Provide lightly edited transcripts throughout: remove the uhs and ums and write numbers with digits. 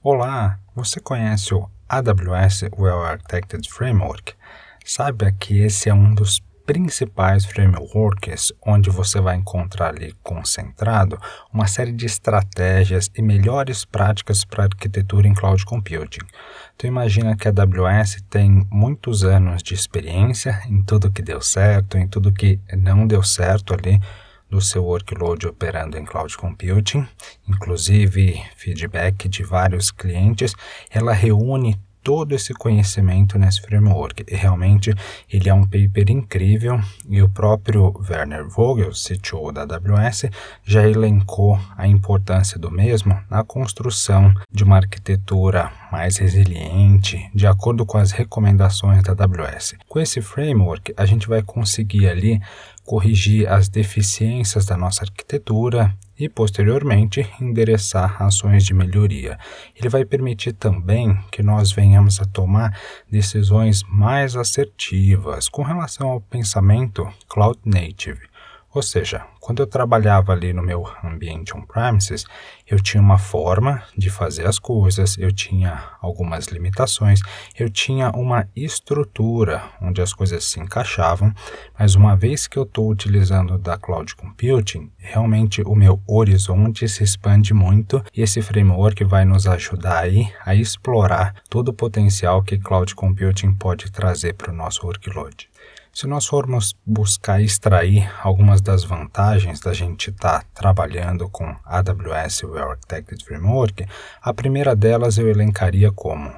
Olá, você conhece o AWS Well Architected Framework? Saiba que esse é um dos principais frameworks onde você vai encontrar ali concentrado uma série de estratégias e melhores práticas para arquitetura em cloud computing. Então imagina que a AWS tem muitos anos de experiência em tudo que deu certo, em tudo que não deu certo ali do seu workload operando em cloud computing, inclusive feedback de vários clientes. Ela reúne todo esse conhecimento nesse framework e realmente ele é um paper incrível e o próprio Werner Vogel, CTO da AWS, já elencou a importância do mesmo na construção de uma arquitetura mais resiliente, de acordo com as recomendações da AWS. Com esse framework, a gente vai conseguir ali corrigir as deficiências da nossa arquitetura e, posteriormente, endereçar ações de melhoria. Ele vai permitir também que nós venhamos a tomar decisões mais assertivas com relação ao pensamento Cloud Native. Ou seja, quando eu trabalhava ali no meu ambiente on-premises, eu tinha uma forma de fazer as coisas, eu tinha algumas limitações, eu tinha uma estrutura onde as coisas se encaixavam, mas uma vez que eu estou utilizando da Cloud Computing, realmente o meu horizonte se expande muito e esse framework vai nos ajudar aí a explorar todo o potencial que Cloud Computing pode trazer para o nosso workload. Se nós formos buscar extrair algumas das vantagens da gente estar trabalhando com AWS Well Architected Framework, a primeira delas eu elencaria como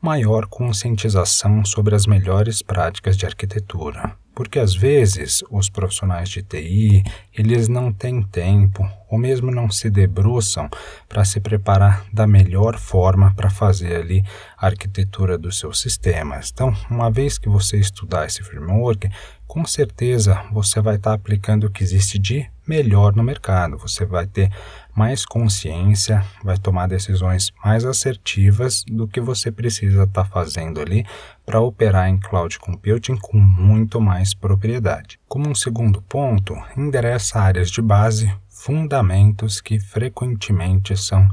maior conscientização sobre as melhores práticas de arquitetura. Porque às vezes os profissionais de TI, eles não têm tempo ou mesmo não se debruçam para se preparar da melhor forma para fazer ali a arquitetura dos seus sistemas. Então, uma vez que você estudar esse framework, com certeza você vai estar aplicando o que existe de melhor no mercado. Você vai ter mais consciência, vai tomar decisões mais assertivas do que você precisa estar fazendo ali para operar em cloud computing com muito mais propriedade. Como um segundo ponto, endereça áreas de base, fundamentos que frequentemente são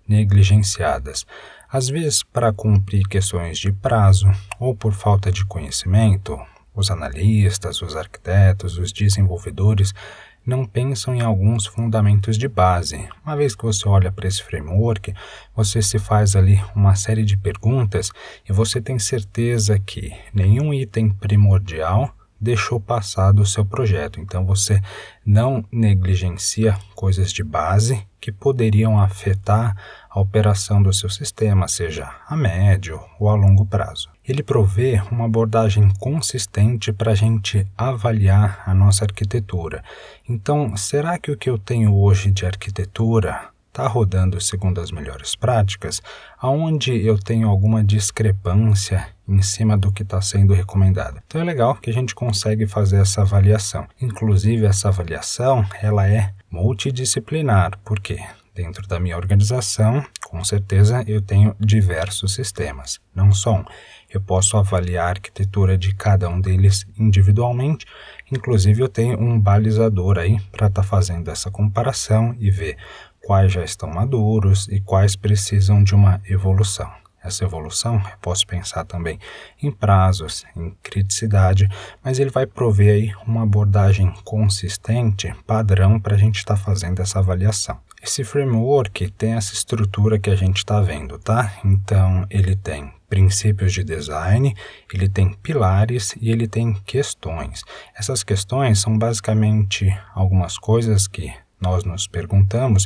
negligenciadas. Às vezes, para cumprir questões de prazo ou por falta de conhecimento, os analistas, os arquitetos, os desenvolvedores não pensam em alguns fundamentos de base. Uma vez que você olha para esse framework, você se faz ali uma série de perguntas e você tem certeza que nenhum item primordial deixou passar do seu projeto. Então você não negligencia coisas de base que poderiam afetar a operação do seu sistema, seja a médio ou a longo prazo. Ele provê uma abordagem consistente para a gente avaliar a nossa arquitetura. Então, será que o que eu tenho hoje de arquitetura está rodando segundo as melhores práticas? Aonde eu tenho alguma discrepância em cima do que está sendo recomendado? Então é legal que a gente consegue fazer essa avaliação. Inclusive, essa avaliação ela é multidisciplinar. Por quê? Dentro da minha organização, com certeza, eu tenho diversos sistemas, não só um. Eu posso avaliar a arquitetura de cada um deles individualmente, inclusive eu tenho um balizador aí para estar fazendo essa comparação e ver quais já estão maduros e quais precisam de uma evolução. Essa evolução, eu posso pensar também em prazos, em criticidade, mas ele vai prover aí uma abordagem consistente, padrão, para a gente estar fazendo essa avaliação. Esse framework tem essa estrutura que a gente está vendo, tá? Então, ele tem princípios de design, ele tem pilares e ele tem questões. Essas questões são basicamente algumas coisas que nós nos perguntamos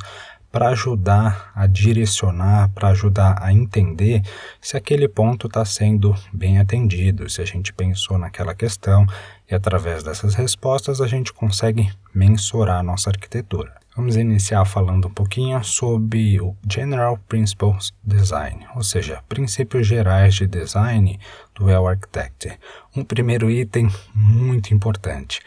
para ajudar a direcionar, para ajudar a entender se aquele ponto está sendo bem atendido, se a gente pensou naquela questão e através dessas respostas a gente consegue mensurar a nossa arquitetura. Vamos iniciar falando um pouquinho sobre o General Principles Design, ou seja, princípios gerais de design do Well Architected. Um primeiro item muito importante.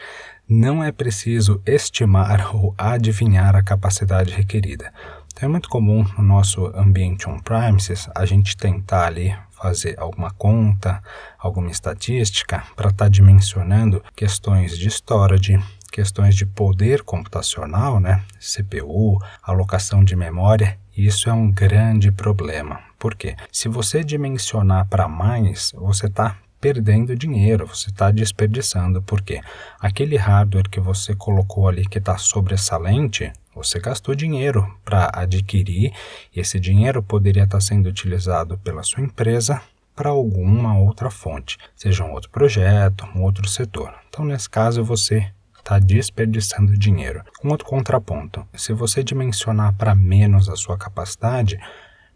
Não é preciso estimar ou adivinhar a capacidade requerida. Então é muito comum no nosso ambiente on-premises a gente tentar ali fazer alguma conta, alguma estatística para estar dimensionando questões de storage, questões de poder computacional, CPU, alocação de memória E isso é um grande problema. Por quê? Se você dimensionar para mais, você está perdendo dinheiro, você está desperdiçando, porque aquele hardware que você colocou ali que está sobressalente, você gastou dinheiro para adquirir, e esse dinheiro poderia estar sendo utilizado pela sua empresa para alguma outra fonte, seja um outro projeto, um outro setor. Então, nesse caso, você está desperdiçando dinheiro. Um outro contraponto, se você dimensionar para menos a sua capacidade,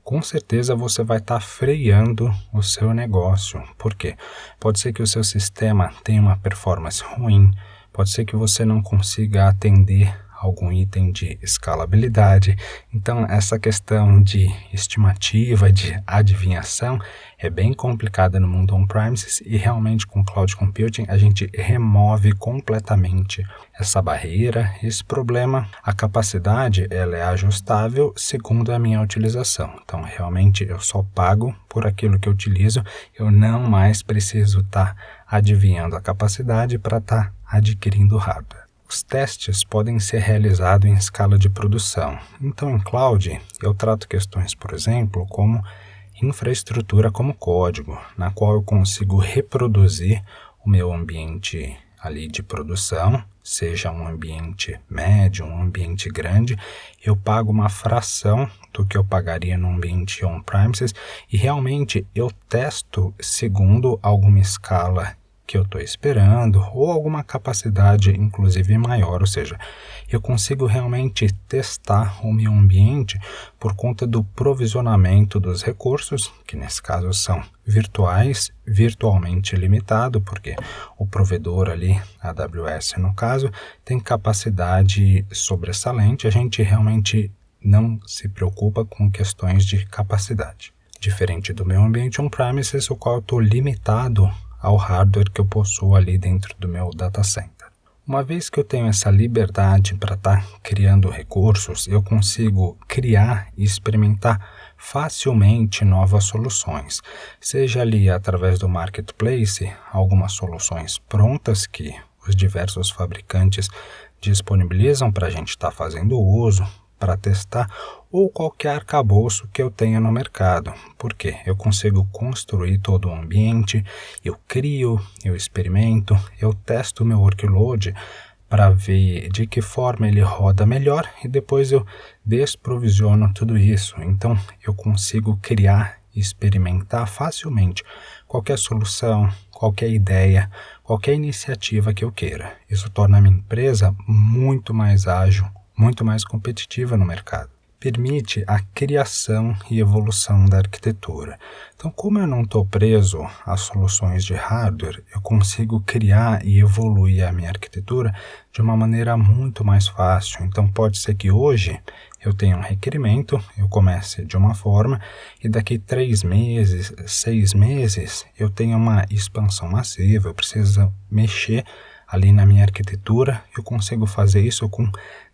com certeza você vai estar freando o seu negócio. Por quê? Pode ser que o seu sistema tenha uma performance ruim, pode ser que você não consiga atender algum item de escalabilidade. Então, essa questão de estimativa, de adivinhação, é bem complicada no mundo on-premises e realmente com Cloud Computing a gente remove completamente essa barreira, esse problema. A capacidade ela é ajustável segundo a minha utilização. Então, realmente eu só pago por aquilo que eu utilizo, eu não mais preciso estar adivinhando a capacidade para estar adquirindo hardware. Os testes podem ser realizados em escala de produção. Então, em cloud, eu trato questões, por exemplo, como infraestrutura como código, na qual eu consigo reproduzir o meu ambiente ali de produção, seja um ambiente médio, um ambiente grande, eu pago uma fração do que eu pagaria no ambiente on-premises e realmente eu testo segundo alguma escala que eu estou esperando ou alguma capacidade inclusive maior, ou seja, eu consigo realmente testar o meu ambiente por conta do provisionamento dos recursos, que nesse caso são virtuais, virtualmente limitado, porque o provedor ali, a AWS no caso, tem capacidade sobressalente, a gente realmente não se preocupa com questões de capacidade. Diferente do meu ambiente on-premises, o qual eu estou limitado ao hardware que eu possuo ali dentro do meu data center. Uma vez que eu tenho essa liberdade para estar criando recursos, eu consigo criar e experimentar facilmente novas soluções, seja ali através do marketplace, algumas soluções prontas que os diversos fabricantes disponibilizam para a gente estar fazendo uso, para testar, ou qualquer arcabouço que eu tenha no mercado, porque eu consigo construir todo o ambiente, eu crio, eu experimento, eu testo o meu workload para ver de que forma ele roda melhor e depois eu desprovisiono tudo isso. Então eu consigo criar e experimentar facilmente qualquer solução, qualquer ideia, qualquer iniciativa que eu queira. Isso torna a minha empresa muito mais ágil, muito mais competitiva no mercado. Permite a criação e evolução da arquitetura. Então, como eu não estou preso a soluções de hardware, eu consigo criar e evoluir a minha arquitetura de uma maneira muito mais fácil. Então, pode ser que hoje eu tenha um requerimento, eu comece de uma forma e daqui 3 meses, 6 meses, eu tenha uma expansão massiva, eu preciso mexer ali na minha arquitetura, eu consigo fazer isso com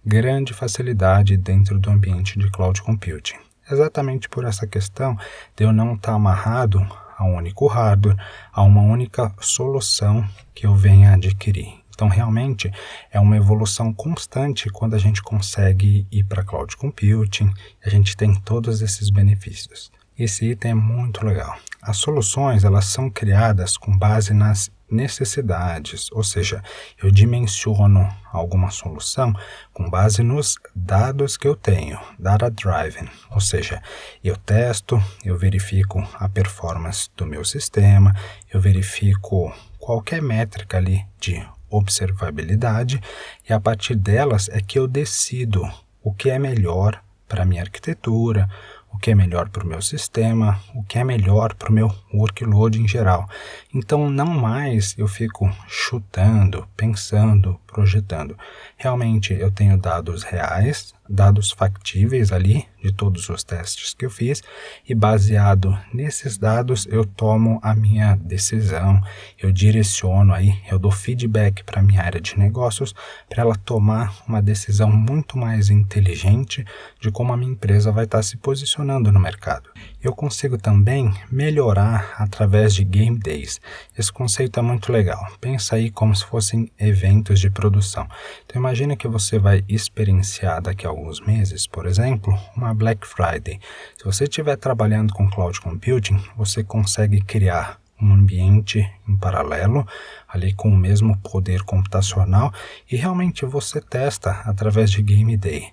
grande facilidade dentro do ambiente de Cloud Computing. Exatamente por essa questão de eu não estar amarrado a um único hardware, a uma única solução que eu venha adquirir. Então, realmente, é uma evolução constante quando a gente consegue ir para Cloud Computing, a gente tem todos esses benefícios. Esse item é muito legal. As soluções, elas são criadas com base nas necessidades, ou seja, eu dimensiono alguma solução com base nos dados que eu tenho, data driven, ou seja, eu testo, eu verifico a performance do meu sistema, eu verifico qualquer métrica ali de observabilidade e a partir delas é que eu decido o que é melhor para a minha arquitetura, o que é melhor para o meu sistema, o que é melhor para o meu workload em geral. Então, não mais eu fico chutando, pensando, projetando. Realmente, eu tenho dados reais, dados factíveis ali, de todos os testes que eu fiz, e baseado nesses dados, eu tomo a minha decisão, eu direciono aí, eu dou feedback para a minha área de negócios, para ela tomar uma decisão muito mais inteligente de como a minha empresa vai estar se posicionando no mercado. Eu consigo também melhorar através de Game Days. Esse conceito é muito legal. Pensa aí como se fossem eventos de produção. Então imagina que você vai experienciar daqui a algum alguns meses, por exemplo, uma Black Friday. Se você estiver trabalhando com Cloud Computing, você consegue criar um ambiente em paralelo, ali com o mesmo poder computacional, e realmente você testa através de Game Day.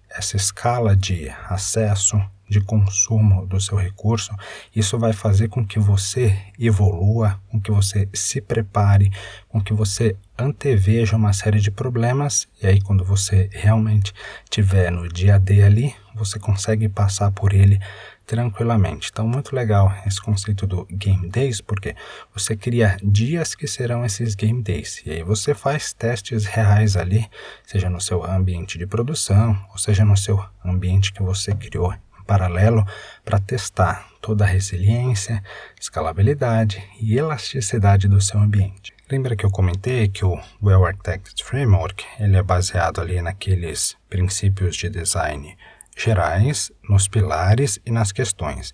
Essa escala de acesso, de consumo do seu recurso, isso vai fazer com que você evolua, com que você se prepare, com que você anteveja uma série de problemas, e aí quando você realmente estiver no dia D ali, você consegue passar por ele tranquilamente. Então, muito legal esse conceito do Game Days, porque você cria dias que serão esses Game Days, e aí você faz testes reais ali, seja no seu ambiente de produção, ou seja no seu ambiente que você criou em paralelo, para testar toda a resiliência, escalabilidade e elasticidade do seu ambiente. Lembra que eu comentei que o Well Architected Framework ele é baseado ali naqueles princípios de design gerais, nos pilares e nas questões.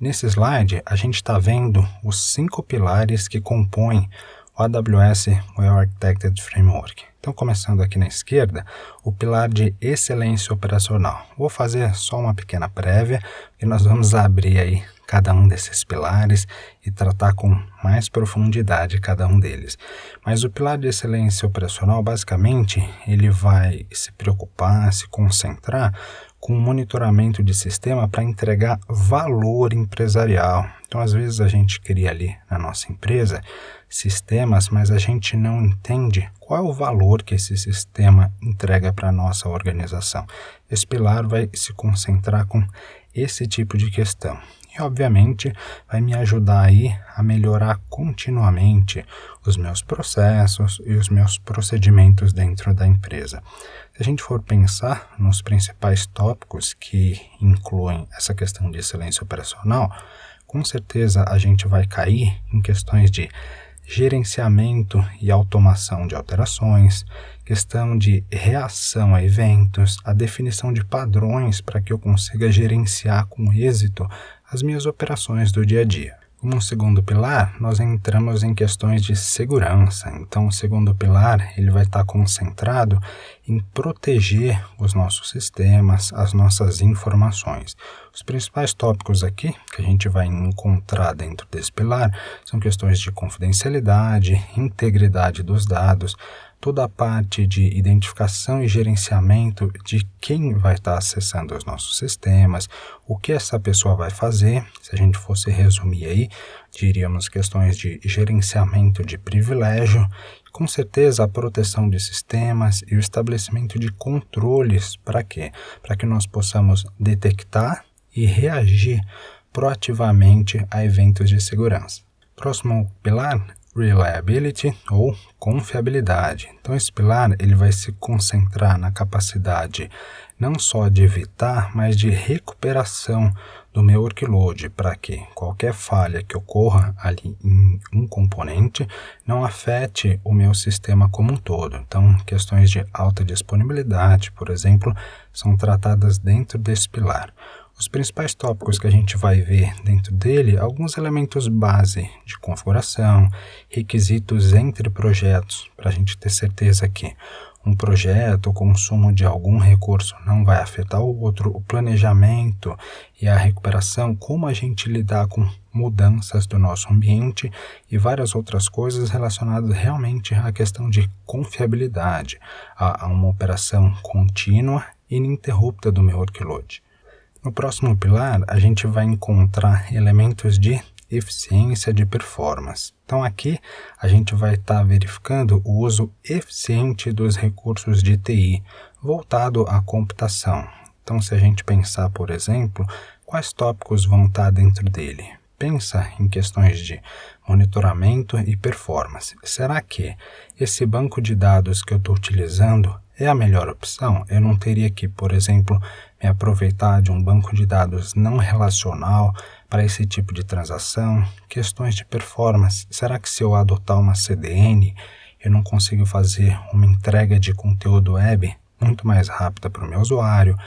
Nesse slide, a gente está vendo os 5 pilares que compõem o AWS Well Architected Framework. Então, começando aqui na esquerda, o pilar de excelência operacional. Vou fazer só uma pequena prévia, e nós vamos abrir aí cada um desses pilares e tratar com mais profundidade cada um deles. Mas o pilar de excelência operacional, basicamente, ele vai se preocupar, se concentrar com o monitoramento de sistema para entregar valor empresarial. Então, às vezes a gente cria ali na nossa empresa sistemas, mas a gente não entende qual é o valor que esse sistema entrega para a nossa organização. Esse pilar vai se concentrar com esse tipo de questão. E, obviamente, vai me ajudar aí a melhorar continuamente os meus processos e os meus procedimentos dentro da empresa. Se a gente for pensar nos principais tópicos que incluem essa questão de excelência operacional, com certeza a gente vai cair em questões de gerenciamento e automação de alterações, questão de reação a eventos, a definição de padrões para que eu consiga gerenciar com êxito as minhas operações do dia a dia. Como um segundo pilar, nós entramos em questões de segurança. Então, o segundo pilar ele vai estar concentrado em proteger os nossos sistemas, as nossas informações. Os principais tópicos aqui que a gente vai encontrar dentro desse pilar são questões de confidencialidade, integridade dos dados, toda a parte de identificação e gerenciamento de quem vai estar acessando os nossos sistemas, o que essa pessoa vai fazer. Se a gente fosse resumir aí, diríamos questões de gerenciamento de privilégio, com certeza a proteção de sistemas e o estabelecimento de controles. Para quê? Para que nós possamos detectar e reagir proativamente a eventos de segurança. Próximo pilar, Reliability ou confiabilidade. Então esse pilar ele vai se concentrar na capacidade não só de evitar, mas de recuperação do meu workload, para que qualquer falha que ocorra ali em um componente não afete o meu sistema como um todo. Então questões de alta disponibilidade, por exemplo, são tratadas dentro desse pilar. Os principais tópicos que a gente vai ver dentro dele, alguns elementos base de configuração, requisitos entre projetos, para a gente ter certeza que um projeto, o consumo de algum recurso não vai afetar o outro, o planejamento e a recuperação, como a gente lidar com mudanças do nosso ambiente e várias outras coisas relacionadas realmente à questão de confiabilidade, a uma operação contínua e ininterrupta do meu workload. No próximo pilar, a gente vai encontrar elementos de eficiência de performance. Então aqui a gente vai estar verificando o uso eficiente dos recursos de TI voltado à computação. Então se a gente pensar, por exemplo, quais tópicos vão estar dentro dele? Pensa em questões de monitoramento e performance. Será que esse banco de dados que eu estou utilizando é a melhor opção? Eu não teria que, por exemplo, me aproveitar de um banco de dados não relacional para esse tipo de transação? Questões de performance. Será que se eu adotar uma CDN, eu não consigo fazer uma entrega de conteúdo web muito mais rápida para o meu usuário?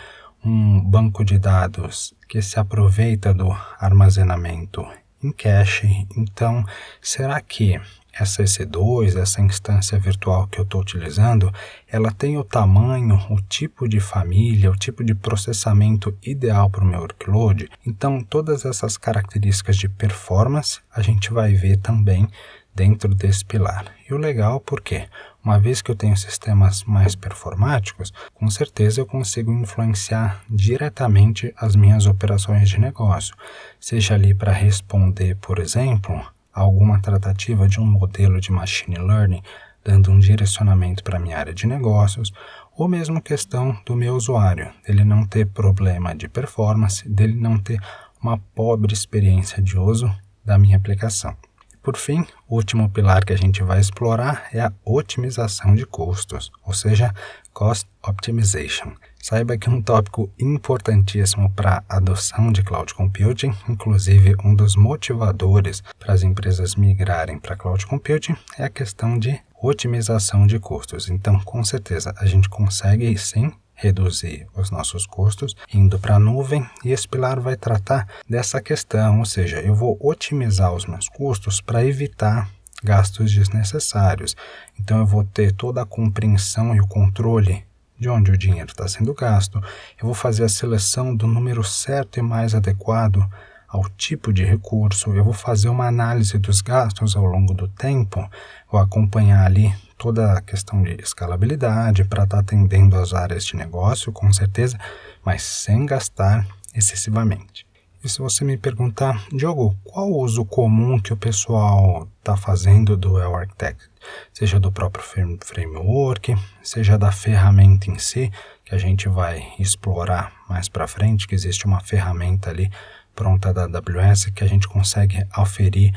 Um banco de dados que se aproveita do armazenamento em cache. Então, será que essa EC2, essa instância virtual que eu estou utilizando, ela tem o tamanho, o tipo de família, o tipo de processamento ideal para o meu workload. Então, todas essas características de performance a gente vai ver também dentro desse pilar. E o legal porque, uma vez que eu tenho sistemas mais performáticos, com certeza eu consigo influenciar diretamente as minhas operações de negócio, seja ali para responder, por exemplo, alguma tratativa de um modelo de machine learning, dando um direcionamento para a minha área de negócios, ou mesmo questão do meu usuário, dele não ter problema de performance, dele não ter uma pobre experiência de uso da minha aplicação. Por fim, o último pilar que a gente vai explorar é a otimização de custos, ou seja, Cost Optimization. Saiba que um tópico importantíssimo para a adoção de Cloud Computing, inclusive um dos motivadores para as empresas migrarem para Cloud Computing, é a questão de otimização de custos. Então, com certeza, a gente consegue sim reduzir os nossos custos indo para a nuvem, e esse pilar vai tratar dessa questão, ou seja, eu vou otimizar os meus custos para evitar gastos desnecessários. Então eu vou ter toda a compreensão e o controle de onde o dinheiro está sendo gasto, eu vou fazer a seleção do número certo e mais adequado ao tipo de recurso, eu vou fazer uma análise dos gastos ao longo do tempo, vou acompanhar ali toda a questão de escalabilidade para estar atendendo as áreas de negócio, com certeza, mas sem gastar excessivamente. E se você me perguntar, Diogo, qual o uso comum que o pessoal está fazendo do Well Architected? Seja do próprio framework, seja da ferramenta em si, que a gente vai explorar mais para frente, que existe uma ferramenta ali pronta da AWS que a gente consegue aferir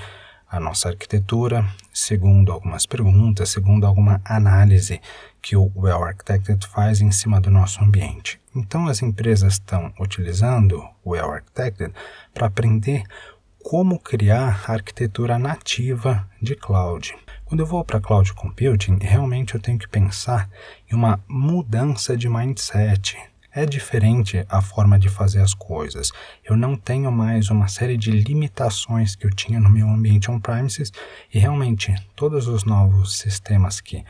a nossa arquitetura segundo algumas perguntas, segundo alguma análise que o Well Architected faz em cima do nosso ambiente. Então as empresas estão utilizando o Well Architected para aprender como criar a arquitetura nativa de cloud. Quando eu vou para Cloud Computing, realmente eu tenho que pensar em uma mudança de mindset. É diferente a forma de fazer as coisas. Eu não tenho mais uma série de limitações que eu tinha no meu ambiente on-premises e realmente todos os novos sistemas que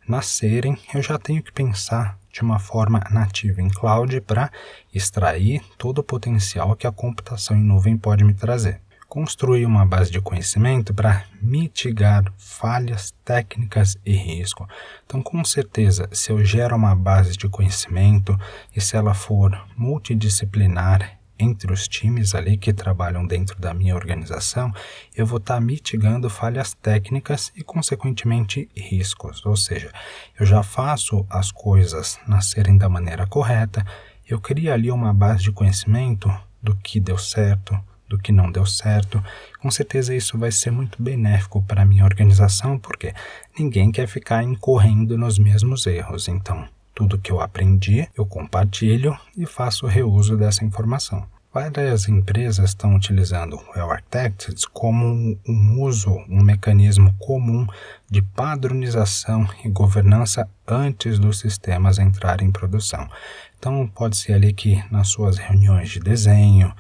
nascerem, eu já tenho que pensar de uma forma nativa em cloud para extrair todo o potencial que a computação em nuvem pode me trazer. Construir uma base de conhecimento para mitigar falhas técnicas e risco. Então, com certeza, se eu gero uma base de conhecimento e se ela for multidisciplinar entre os times ali que trabalham dentro da minha organização, eu vou estar mitigando falhas técnicas e, consequentemente, riscos. Ou seja, eu já faço as coisas nascerem da maneira correta, eu crio ali uma base de conhecimento do que deu certo, do que não deu certo. Com certeza isso vai ser muito benéfico para a minha organização, porque ninguém quer ficar incorrendo nos mesmos erros. Então, tudo que eu aprendi, eu compartilho e faço reuso dessa informação. Várias empresas estão utilizando o Well Architected como um mecanismo comum de padronização e governança antes dos sistemas entrarem em produção. Então, pode ser ali que nas suas reuniões de desenho,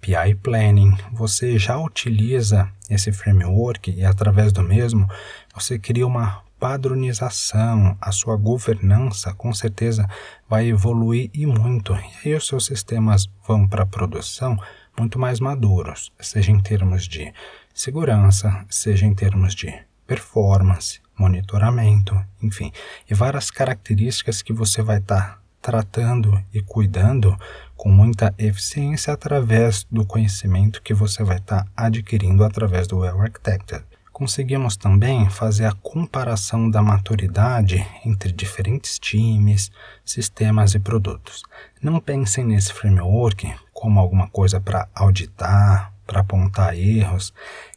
PI Planning, você já utiliza esse framework e através do mesmo você cria uma padronização, a sua governança com certeza vai evoluir e muito, e aí os seus sistemas vão para a produção muito mais maduros, seja em termos de segurança, seja em termos de performance, monitoramento, enfim, e várias características que você vai estar tratando e cuidando com muita eficiência através do conhecimento que você vai estar adquirindo através do Well Architected. Conseguimos também fazer a comparação da maturidade entre diferentes times, sistemas e produtos. Não pensem nesse framework como alguma coisa para auditar, para apontar erros.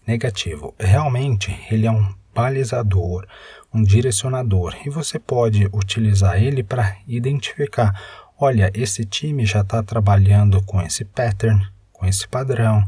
Negativo. Realmente, ele é um balizador, um direcionador, e você pode utilizar ele para identificar, olha, esse time já está trabalhando com esse pattern, com esse padrão,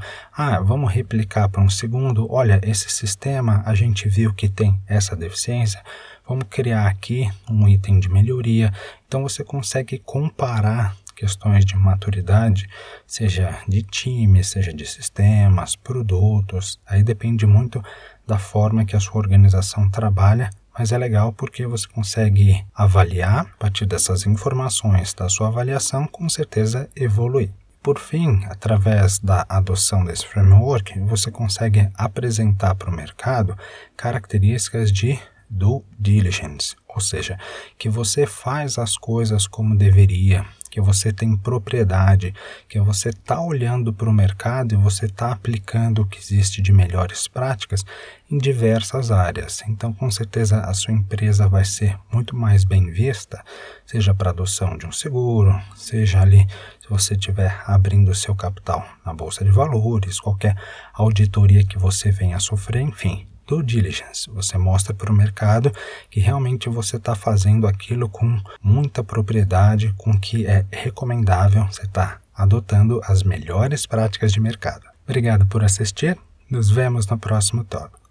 vamos replicar para um segundo, olha, esse sistema a gente viu que tem essa deficiência, vamos criar aqui um item de melhoria. Então você consegue comparar questões de maturidade, seja de time, seja de sistemas, produtos, aí depende muito da forma que a sua organização trabalha, mas é legal porque você consegue avaliar, a partir dessas informações da sua avaliação, com certeza evoluir. Por fim, através da adoção desse framework, você consegue apresentar para o mercado características de due diligence, ou seja, que você faz as coisas como deveria, que você tem propriedade, que você está olhando para o mercado e você está aplicando o que existe de melhores práticas em diversas áreas. Então, com certeza, a sua empresa vai ser muito mais bem vista, seja para a adoção de um seguro, seja ali se você estiver abrindo o seu capital na Bolsa de Valores, qualquer auditoria que você venha a sofrer, enfim. Due diligence, você mostra para o mercado que realmente você está fazendo aquilo com muita propriedade, com que é recomendável, você está adotando as melhores práticas de mercado. Obrigado por assistir, nos vemos no próximo tópico.